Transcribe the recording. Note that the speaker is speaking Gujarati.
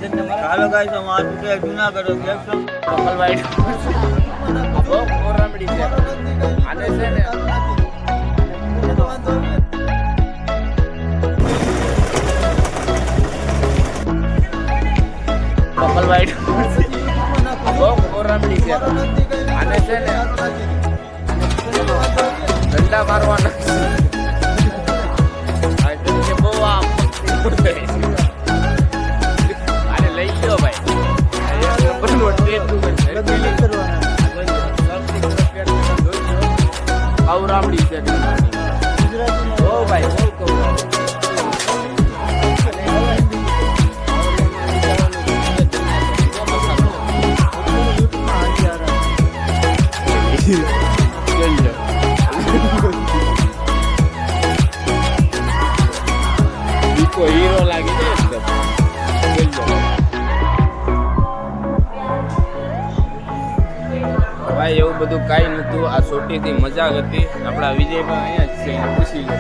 ચાલો ગાઈસ हम आ चुके हैं जूनागढ़ देखो કપલ વાઈટ બહુ કોરામડી છે આને છે ને કપલ વાઈટ બહુ કોરામડી છે આને છે ને દંડા મારવાના આ તો બહુ આ આને લઈ લ્યો ભાઈ કૌરામડી છે ઓ ભાઈ બહુ હીરો લાગી છે એકદમ ભાઈ એવું બધું કાંઈ નહોતું આ સોટીથી મજાક હતી આપણા વિજયભાઈ અહીંયા જ છે પૂછી લો